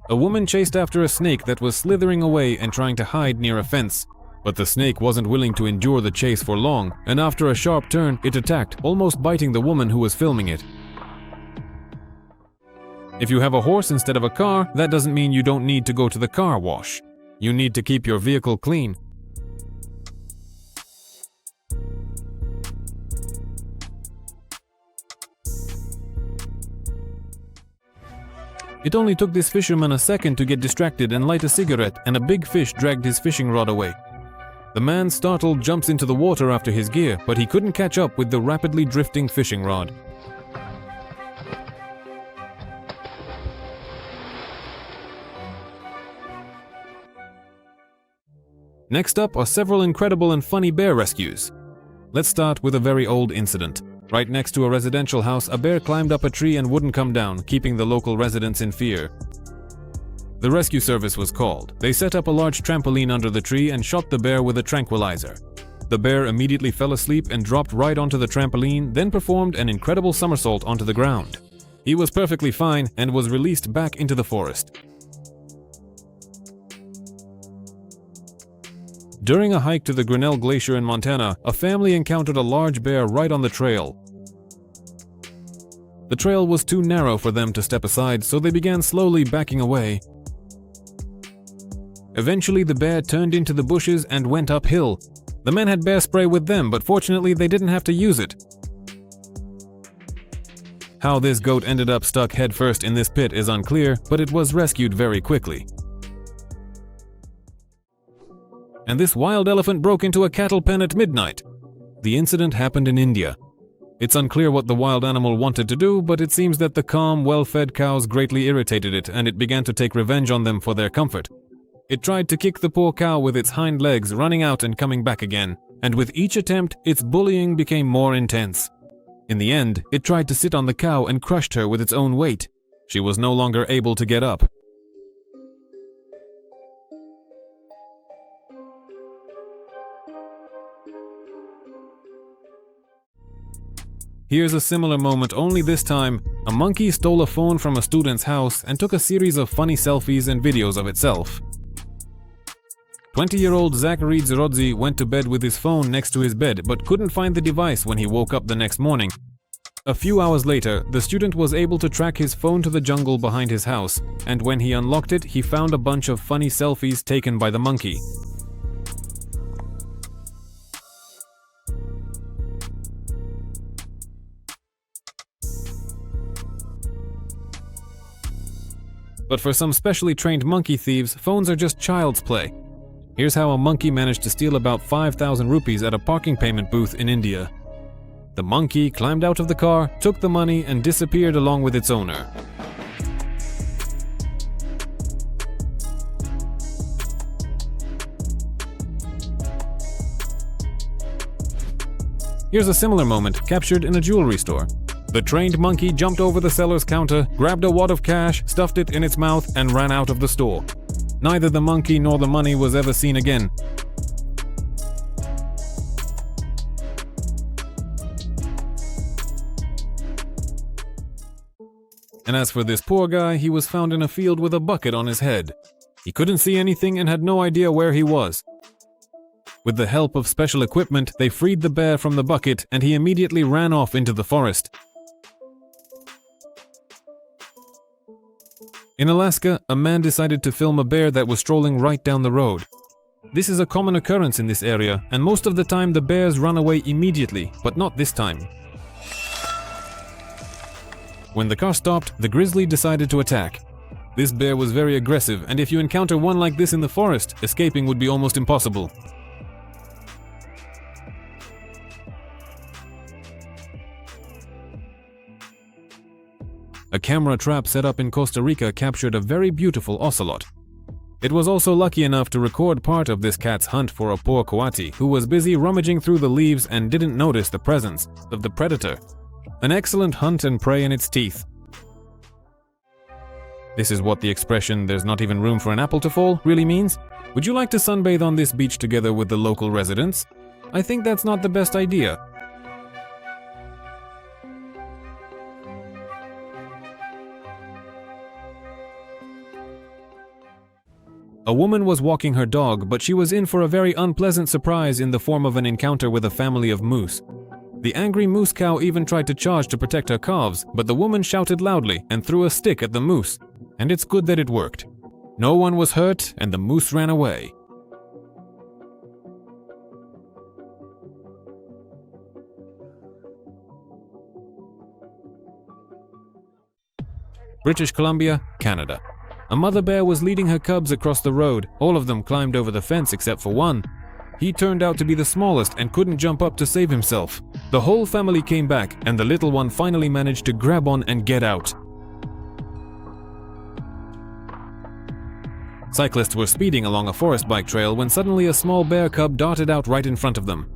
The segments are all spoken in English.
A woman chased after a snake that was slithering away and trying to hide near a fence. But the snake wasn't willing to endure the chase for long, and after a sharp turn, it attacked, almost biting the woman who was filming it. If you have a horse instead of a car, that doesn't mean you don't need to go to the car wash. You need to keep your vehicle clean. It only took this fisherman a second to get distracted and light a cigarette, and a big fish dragged his fishing rod away. The man, startled, jumps into the water after his gear, but he couldn't catch up with the rapidly drifting fishing rod. Next up are several incredible and funny bear rescues. Let's start with a very old incident. Right next to a residential house, a bear climbed up a tree and wouldn't come down, keeping the local residents in fear. The rescue service was called. They set up a large trampoline under the tree and shot the bear with a tranquilizer. The bear immediately fell asleep and dropped right onto the trampoline, then performed an incredible somersault onto the ground. He was perfectly fine and was released back into the forest. During a hike to the Grinnell Glacier in Montana, a family encountered a large bear right on the trail. The trail was too narrow for them to step aside, so they began slowly backing away. Eventually, the bear turned into the bushes and went uphill. The men had bear spray with them, but fortunately they didn't have to use it. How this goat ended up stuck headfirst in this pit is unclear, but it was rescued very quickly. And this wild elephant broke into a cattle pen at midnight. The incident happened in India. It's unclear what the wild animal wanted to do, but it seems that the calm, well-fed cows greatly irritated it, and it began to take revenge on them for their comfort. It tried to kick the poor cow with its hind legs, running out and coming back again, and with each attempt, its bullying became more intense. In the end, it tried to sit on the cow and crushed her with its own weight. She was no longer able to get up. Here's a similar moment, only this time, a monkey stole a phone from a student's house and took a series of funny selfies and videos of itself. 20-year-old Zachary Zerodzi went to bed with his phone next to his bed but couldn't find the device when he woke up the next morning. A few hours later, the student was able to track his phone to the jungle behind his house, and when he unlocked it, he found a bunch of funny selfies taken by the monkey. But for some specially trained monkey thieves, phones are just child's play. Here's how a monkey managed to steal about 5,000 rupees at a parking payment booth in India. The monkey climbed out of the car, took the money, and disappeared along with its owner. Here's a similar moment captured in a jewelry store. The trained monkey jumped over the seller's counter, grabbed a wad of cash, stuffed it in its mouth, and ran out of the store. Neither the monkey nor the money was ever seen again. And as for this poor guy, he was found in a field with a bucket on his head. He couldn't see anything and had no idea where he was. With the help of special equipment, they freed the bear from the bucket, and he immediately ran off into the forest. In Alaska, a man decided to film a bear that was strolling right down the road. This is a common occurrence in this area, and most of the time the bears run away immediately, but not this time. When the car stopped, the grizzly decided to attack. This bear was very aggressive, and if you encounter one like this in the forest, escaping would be almost impossible. A camera trap set up in Costa Rica captured a very beautiful ocelot. It was also lucky enough to record part of this cat's hunt for a poor coati who was busy rummaging through the leaves and didn't notice the presence of the predator. An excellent hunt and prey in its teeth. This is what the expression "there's not even room for an apple to fall" really means. Would you like to sunbathe on this beach together with the local residents? I think that's not the best idea. A woman was walking her dog, but she was in for a very unpleasant surprise in the form of an encounter with a family of moose. The angry moose cow even tried to charge to protect her calves, but the woman shouted loudly and threw a stick at the moose, and it's good that it worked. No one was hurt, and the moose ran away. British Columbia, Canada. A mother bear was leading her cubs across the road. All of them climbed over the fence except for one. He turned out to be the smallest and couldn't jump up to save himself. The whole family came back, and the little one finally managed to grab on and get out. Cyclists were speeding along a forest bike trail when suddenly a small bear cub darted out right in front of them.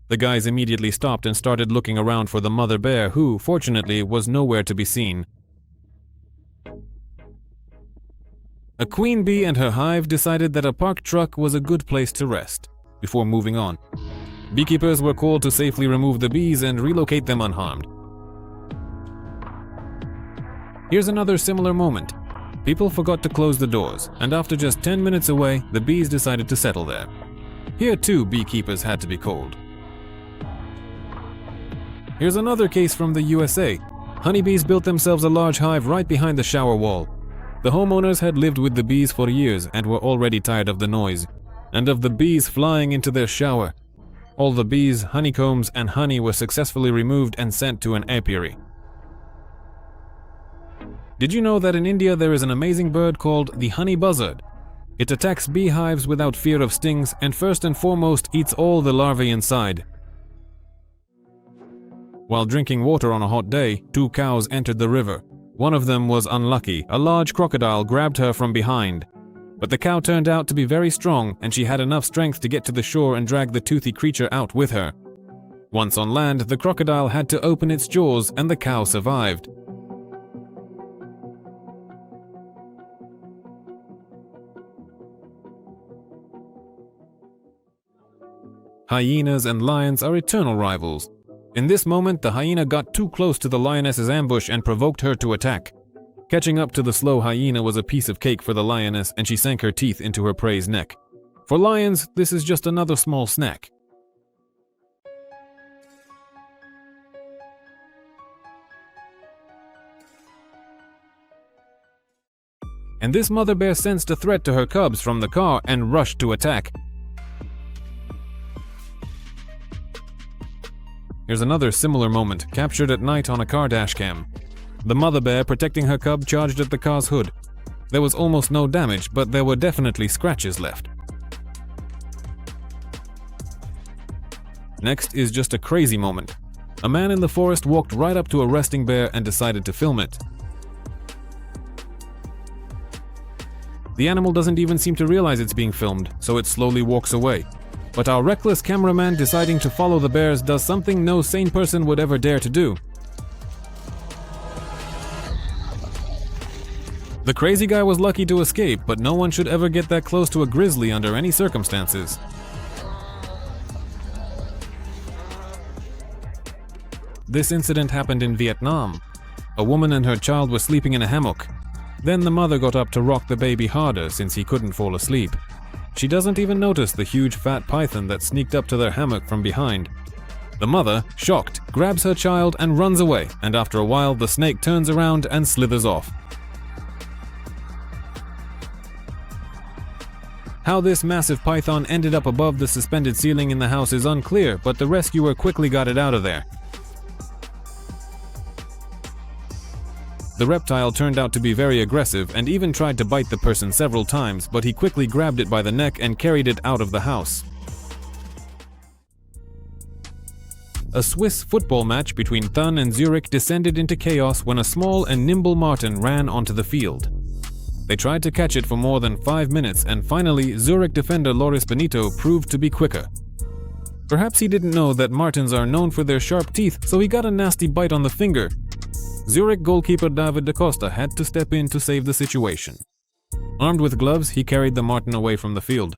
The guys immediately stopped and started looking around for the mother bear, who, fortunately, was nowhere to be seen. A queen bee and her hive decided that a parked truck was a good place to rest, before moving on. Beekeepers were called to safely remove the bees and relocate them unharmed. Here's another similar moment. People forgot to close the doors, and after just 10 minutes away, the bees decided to settle there. Here too, beekeepers had to be called. Here's another case from the USA. Honeybees built themselves a large hive right behind the shower wall. The homeowners had lived with the bees for years and were already tired of the noise, and of the bees flying into their shower. All the bees, honeycombs, and honey were successfully removed and sent to an apiary. Did you know that in India there is an amazing bird called the honey buzzard? It attacks beehives without fear of stings and first and foremost eats all the larvae inside. While drinking water on a hot day, 2 cows entered the river. One of them was unlucky. A large crocodile grabbed her from behind. But the cow turned out to be very strong, and she had enough strength to get to the shore and drag the toothy creature out with her. Once on land, the crocodile had to open its jaws, and the cow survived. Hyenas and lions are eternal rivals. In this moment, the hyena got too close to the lioness's ambush and provoked her to attack. Catching up to the slow hyena was a piece of cake for the lioness, and she sank her teeth into her prey's neck. For lions, this is just another small snack. And this mother bear sensed a threat to her cubs from the car and rushed to attack. Here's another similar moment, captured at night on a car dashcam. The mother bear, protecting her cub, charged at the car's hood. There was almost no damage, but there were definitely scratches left. Next is just a crazy moment. A man in the forest walked right up to a resting bear and decided to film it. The animal doesn't even seem to realize it's being filmed, so it slowly walks away. But our reckless cameraman, deciding to follow the bears, does something no sane person would ever dare to do. The crazy guy was lucky to escape, but no one should ever get that close to a grizzly under any circumstances. This incident happened in Vietnam. A woman and her child were sleeping in a hammock. Then the mother got up to rock the baby harder since he couldn't fall asleep. She doesn't even notice the huge fat python that sneaked up to their hammock from behind. The mother, shocked, grabs her child and runs away, and after a while the snake turns around and slithers off. How this massive python ended up above the suspended ceiling in the house is unclear, but the rescuer quickly got it out of there. The reptile turned out to be very aggressive and even tried to bite the person several times, but he quickly grabbed it by the neck and carried it out of the house. A Swiss football match between Thun and Zurich descended into chaos when a small and nimble marten ran onto the field. They tried to catch it for more than 5 minutes, and finally Zurich defender Loris Benito proved to be quicker. Perhaps he didn't know that martens are known for their sharp teeth, so he got a nasty bite on the finger. Zurich goalkeeper David da Costa had to step in to save the situation. Armed with gloves, he carried the marten away from the field.